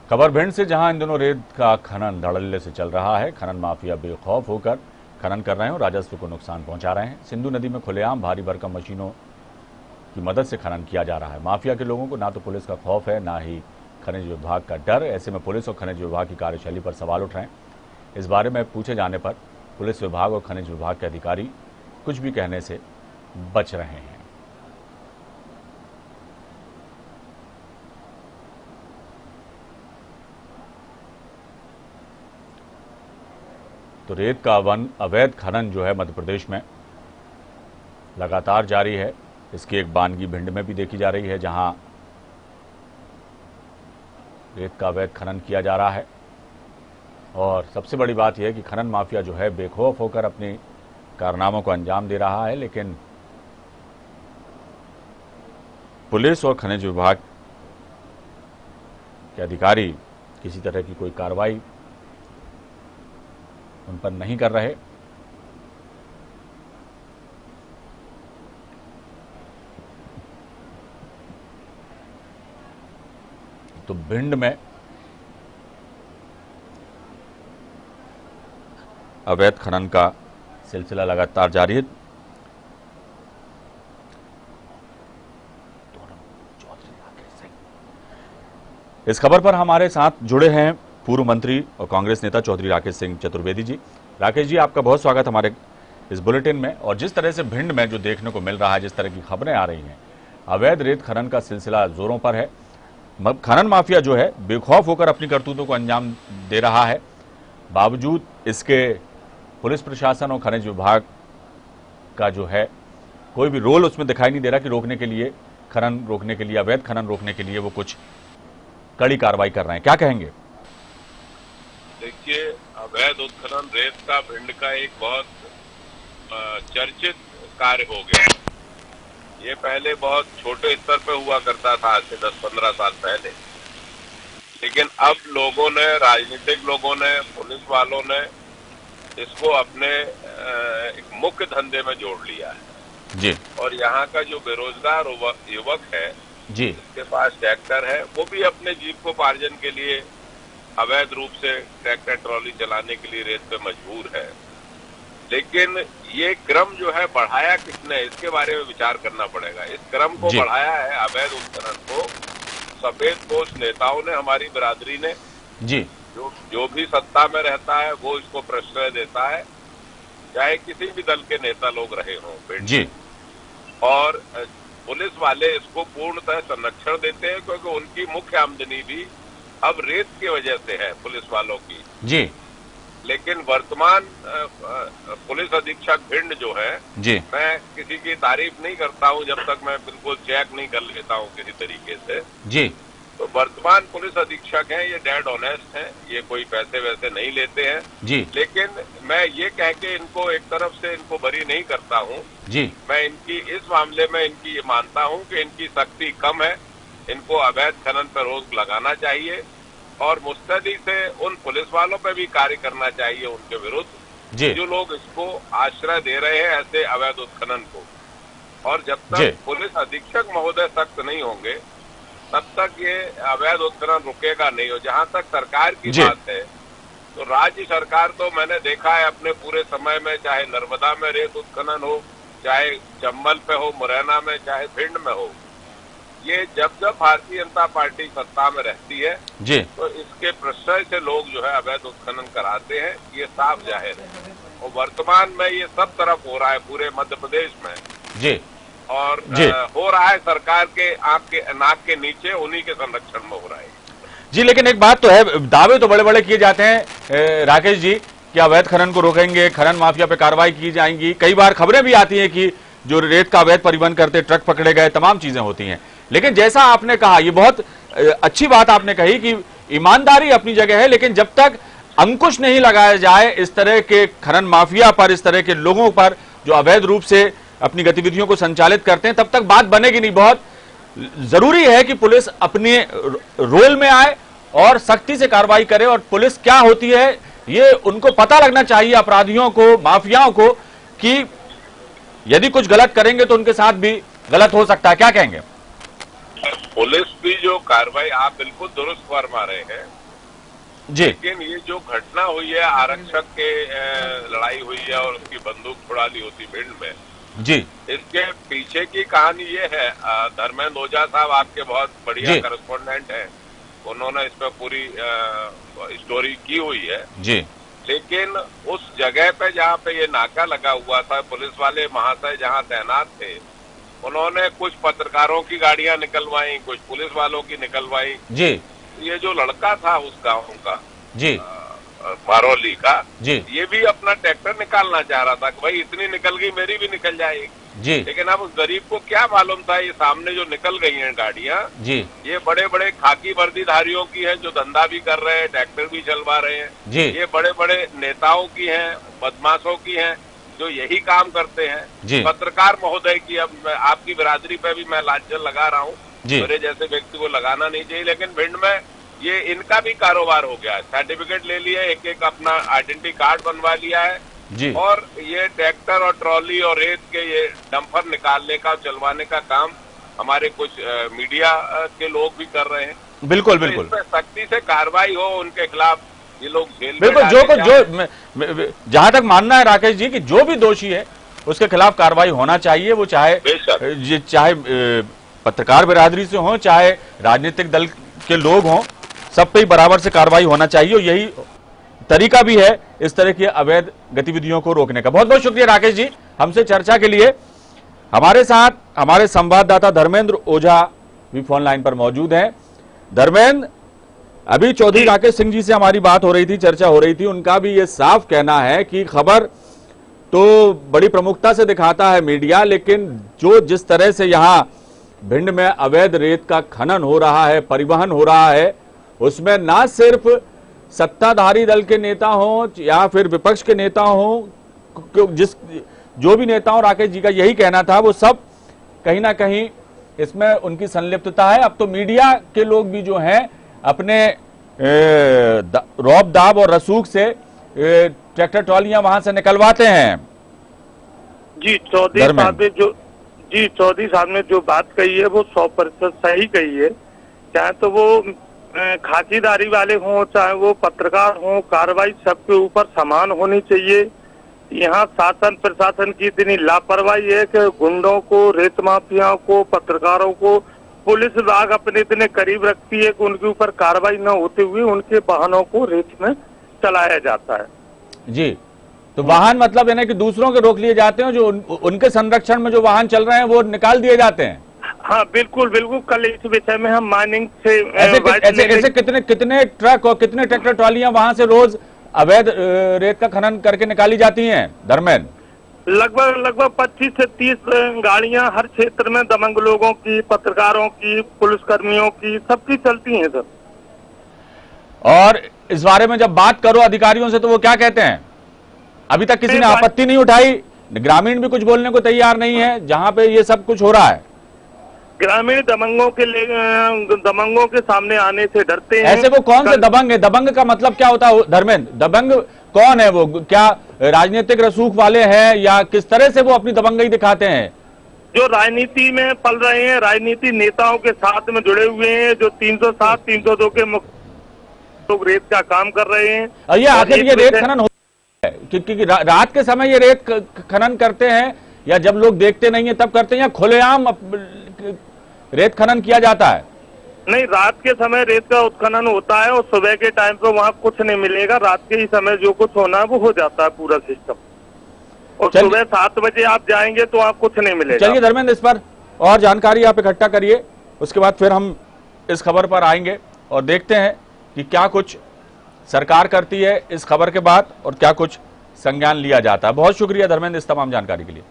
खबर भिंड से, जहां इन दिनों रेत का खनन धड़ल्ले से चल रहा है। खनन माफिया बेखौफ होकर खनन कर रहे हैं और राजस्व को नुकसान पहुंचा रहे हैं। सिंधु नदी में खुलेआम भारी भरकम मशीनों की मदद से खनन किया जा रहा है। माफिया के लोगों को ना तो पुलिस का खौफ है, ना ही खनिज विभाग का डर। ऐसे में पुलिस और खनिज विभाग की कार्यशैली पर सवाल उठ रहे हैं। इस बारे में पूछे जाने पर पुलिस विभाग और खनिज विभाग के अधिकारी कुछ भी कहने से बच रहे हैं। तो रेत का अवैध खनन जो है मध्य प्रदेश में लगातार जारी है। इसकी एक बानगी भिंड में भी देखी जा रही है, जहां रेत का अवैध खनन किया जा रहा है। और सबसे बड़ी बात यह है कि खनन माफिया जो है बेखौफ होकर अपने कारनामों को अंजाम दे रहा है, लेकिन पुलिस और खनिज विभाग के अधिकारी किसी तरह की कोई कार्रवाई उन पर नहीं कर रहे। तो भिंड में अवैध खनन का सिलसिला लगातार जारी है। इस खबर पर हमारे साथ जुड़े हैं पूर्व मंत्री और कांग्रेस नेता चौधरी राकेश सिंह चतुर्वेदी जी। राकेश जी, आपका बहुत स्वागत हमारे इस बुलेटिन में। और जिस तरह से भिंड में जो देखने को मिल रहा है, जिस तरह की खबरें आ रही हैं, अवैध रेत खनन का सिलसिला जोरों पर है। खनन माफिया जो है बेखौफ होकर अपनी करतूतों को अंजाम दे रहा है। बावजूद इसके पुलिस प्रशासन और खनिज विभाग का जो है कोई भी रोल उसमें दिखाई नहीं दे रहा कि रोकने के लिए, खनन रोकने के लिए, अवैध खनन रोकने के लिए वो कुछ कड़ी कार्रवाई कर रहे हैं। क्या कहेंगे? देखिए, अवैध उत्खनन रेत का भिंड का एक बहुत चर्चित कार्य हो गया। ये पहले बहुत छोटे स्तर पे हुआ करता था, आज से 10-15 साल पहले, लेकिन अब लोगों ने, राजनीतिक लोगों ने, पुलिस वालों ने इसको अपने एक मुख्य धंधे में जोड़ लिया है जी। और यहाँ का जो बेरोजगार युवक है जी, जिसके पास ट्रैक्टर है, वो भी अपने जीविकोपार्जन के लिए अवैध रूप से ट्रैक्टर ट्रॉली चलाने के लिए रेत पे मजबूर है। लेकिन ये क्रम जो है बढ़ाया किसने, इसके बारे में विचार करना पड़ेगा। इस क्रम को बढ़ाया है, अवैध उत्खनन को, सफेदपोश नेताओं ने, हमारी बिरादरी ने जी। जो भी सत्ता में रहता है वो इसको प्रश्रय देता है, चाहे किसी भी दल के नेता लोग रहे हों जी। और पुलिस वाले इसको पूर्णतः संरक्षण देते हैं, क्योंकि उनकी मुख्य आमदनी भी अब रेत की वजह से है पुलिस वालों की जी। लेकिन वर्तमान पुलिस अधीक्षक भिंड जो है जी, मैं किसी की तारीफ नहीं करता हूं जब तक मैं बिल्कुल चेक नहीं कर लेता हूं किसी तरीके से जी। तो वर्तमान पुलिस अधीक्षक हैं, ये डेड ऑनेस्ट हैं, ये कोई पैसे वैसे नहीं लेते हैं जी। लेकिन मैं ये कह के इनको एक तरफ से इनको बरी नहीं करता हूं जी। मैं इनकी इस मामले में इनकी ये मानता हूं कि इनकी सख्ती कम है, इनको अवैध खनन पर रोक लगाना चाहिए और मुस्तैदी से उन पुलिस वालों पर भी कार्य करना चाहिए उनके विरुद्ध जो लोग इसको आश्रय दे रहे हैं ऐसे अवैध उत्खनन को। और जब तक पुलिस अधीक्षक महोदय सख्त नहीं होंगे तब तक ये अवैध उत्खनन रुकेगा नहीं। और जहां तक सरकार की बात है तो राज्य सरकार तो मैंने देखा है अपने पूरे समय में, चाहे नर्मदा में रेत उत्खनन हो, चाहे चंबल पे हो, मुरैना में, चाहे भिंड में हो, ये जब जब भारतीय जनता पार्टी सत्ता में रहती है जी तो इसके प्रश्रय से लोग जो है अवैध उत्खनन कराते हैं, ये साफ जाहिर है। और वर्तमान में ये सब तरफ हो रहा है पूरे मध्य प्रदेश में जी और हो रहा है सरकार के आंख के नाक के नीचे, उन्हीं के संरक्षण में हो रहा है जी। लेकिन एक बात तो है, दावे तो बड़े बड़े किए जाते हैं राकेश जी कि अवैध खनन को रोकेंगे, खनन माफिया पे कार्रवाई की जाएंगी। कई बार खबरें भी आती हैं कि जो रेत का अवैध परिवहन करते ट्रक पकड़े गए, तमाम चीजें होती हैं। लेकिन जैसा आपने कहा, ये बहुत अच्छी बात आपने कही कि ईमानदारी अपनी जगह है, लेकिन जब तक अंकुश नहीं लगाया जाए इस तरह के खनन माफिया पर, इस तरह के लोगों पर जो अवैध रूप से अपनी गतिविधियों को संचालित करते हैं, तब तक बात बनेगी नहीं। बहुत जरूरी है कि पुलिस अपने रोल में आए और सख्ती से कार्रवाई करे। और पुलिस क्या होती है ये उनको पता लगना चाहिए, अपराधियों को, माफियाओं को, कि यदि कुछ गलत करेंगे तो उनके साथ भी गलत हो सकता है। क्या कहेंगे? पुलिस की जो कार्रवाई आप बिल्कुल दुरुस्त फरमा रहे हैं, जी लेकिन ये जो घटना हुई है, आरक्षक के लड़ाई हुई है और उसकी बंदूक छुड़ा ली होती भिंड में, जी इसके पीछे की कहानी ये है, धर्मेंद्र ओझा साहब आपके बहुत बढ़िया करस्पॉन्डेंट हैं, उन्होंने इस पर पूरी स्टोरी की हुई है। जी लेकिन उस जगह पे जहाँ पे ये नाका लगा हुआ था, पुलिस वाले महाशय जहाँ तैनात थे, उन्होंने कुछ पत्रकारों की गाड़ियां निकलवाई, कुछ पुलिस वालों की निकलवाई। जी ये जो लड़का था उस गांव का, जी बारौली का, जी ये भी अपना ट्रैक्टर निकालना चाह रहा था कि भाई इतनी निकल गई, मेरी भी निकल जाएगी। जी लेकिन अब उस गरीब को क्या मालूम था, ये सामने जो निकल गई हैं गाड़ियां, जी ये बड़े बड़े खाकी वर्दीधारियों की हैं, जो धंधा भी कर रहे हैं, ट्रैक्टर भी चलवा रहे हैं। जी ये बड़े बड़े नेताओं की हैं, बदमाशों की हैं, जो यही काम करते हैं। जी पत्रकार महोदय की, अब आपकी बिरादरी पे भी मैं लांछन लगा रहा हूँ, जी मेरे जैसे व्यक्ति को लगाना नहीं चाहिए, लेकिन भिंड में ये इनका भी कारोबार हो गया है। सर्टिफिकेट ले लिया, एक एक अपना आइडेंटिटी कार्ड बनवा लिया है, जी और ये ट्रैक्टर और ट्रॉली और रेत के ये डंपर निकालने का, चलवाने का काम हमारे कुछ मीडिया के लोग भी कर रहे हैं। बिल्कुल तो बिल्कुल इस पर सख्ती से कार्रवाई हो, उनके खिलाफ ये लोग जेल में बिल्कुल। डाले जो जहां तक मानना है राकेश जी कि जो भी दोषी है उसके खिलाफ कार्रवाई होना चाहिए, वो चाहे पत्रकार बिरादरी से हो, चाहे राजनीतिक दल के लोग हों, सब पे ही बराबर से कार्रवाई होना चाहिए। और यही तरीका भी है इस तरह की अवैध गतिविधियों को रोकने का। बहुत बहुत शुक्रिया राकेश जी हमसे चर्चा के लिए। हमारे साथ हमारे संवाददाता धर्मेंद्र ओझा भी फोन लाइन पर मौजूद हैं। धर्मेंद्र, अभी चौधरी राकेश सिंह जी से हमारी बात हो रही थी, चर्चा हो रही थी, उनका भी ये साफ कहना है कि खबर तो बड़ी प्रमुखता से दिखाता है मीडिया, लेकिन जो जिस तरह से यहाँ भिंड में अवैध रेत का खनन हो रहा है, परिवहन हो रहा है, उसमें ना सिर्फ सत्ताधारी दल के नेता हों या फिर विपक्ष के नेता हों, जो भी नेता हो, राकेश जी का यही कहना था, वो सब कहीं ना कहीं इसमें उनकी संलिप्तता है। अब तो मीडिया के लोग भी जो हैं अपने रौब दाब और रसूख से ट्रैक्टर ट्रॉलियां वहां से निकलवाते हैं। जी चौधरी साहब ने जो बात कही है वो 100% सही कही है। चाहे तो वो खाकीदारी वाले हों, चाहे वो पत्रकार हों, कार्रवाई सबके ऊपर समान होनी चाहिए। यहाँ शासन प्रशासन की इतनी लापरवाही है कि गुंडों को, रेत माफियाओं को, पत्रकारों को पुलिस विभाग अपने इतने करीब रखती है कि उनके ऊपर कार्रवाई न होते हुए उनके वाहनों को रेत में चलाया जाता है। जी, तो वाहन मतलब यानी कि दूसरों के रोक लिए जाते हैं, जो उनके संरक्षण में जो वाहन चल रहे हैं वो निकाल दिए जाते हैं। हाँ बिल्कुल बिल्कुल। कल इस विषय में हम माइनिंग से ऐसे कितने ट्रक और कितने ट्रैक्टर ट्रॉलियां वहां से रोज अवैध रेत का खनन करके निकाली जाती हैं धर्मेंद्र? लगभग 25 से 30 गाड़ियां हर क्षेत्र में दबंग लोगों की, पत्रकारों की, पुलिसकर्मियों की, सबकी चलती हैं सर। और इस बारे में जब बात करो अधिकारियों से तो वो क्या कहते हैं? अभी तक किसी ने आपत्ति नहीं उठाई, ग्रामीण भी कुछ बोलने को तैयार नहीं है जहां पे ये सब कुछ हो रहा है। ग्रामीण दबंगों के सामने आने से डरते हैं। ऐसे वो कौन से दबंग है? दबंग का मतलब क्या होता है धर्मेंद्र? दबंग कौन है वो? क्या राजनीतिक रसूख वाले हैं या किस तरह से वो अपनी दबंगई दिखाते हैं? जो राजनीति में पल रहे हैं, राजनीति नेताओं के साथ में जुड़े हुए हैं, जो 307, 302 के मुक्त लोग रेत का काम कर रहे हैं। और ये आखिर ये रेत खनन होता है क्योंकि रात के समय ये रेत खनन करते हैं या जब लोग देखते नहीं है तब करते हैं, या खुलेआम रेत खनन किया जाता है? नहीं, रात के समय रेत का उत्खनन होता है और सुबह के टाइम पे वहाँ कुछ नहीं मिलेगा। रात के ही समय जो कुछ होना है वो हो जाता है पूरा सिस्टम, और सुबह 7 बजे आप जाएंगे तो आप कुछ नहीं मिलेगा। चलिए धर्मेंद्र, इस पर और जानकारी आप इकट्ठा करिए, उसके बाद फिर हम इस खबर पर आएंगे और देखते हैं कि क्या कुछ सरकार करती है इस खबर के बाद और क्या कुछ संज्ञान लिया जाता है। बहुत शुक्रिया धर्मेंद्र इस तमाम जानकारी के लिए।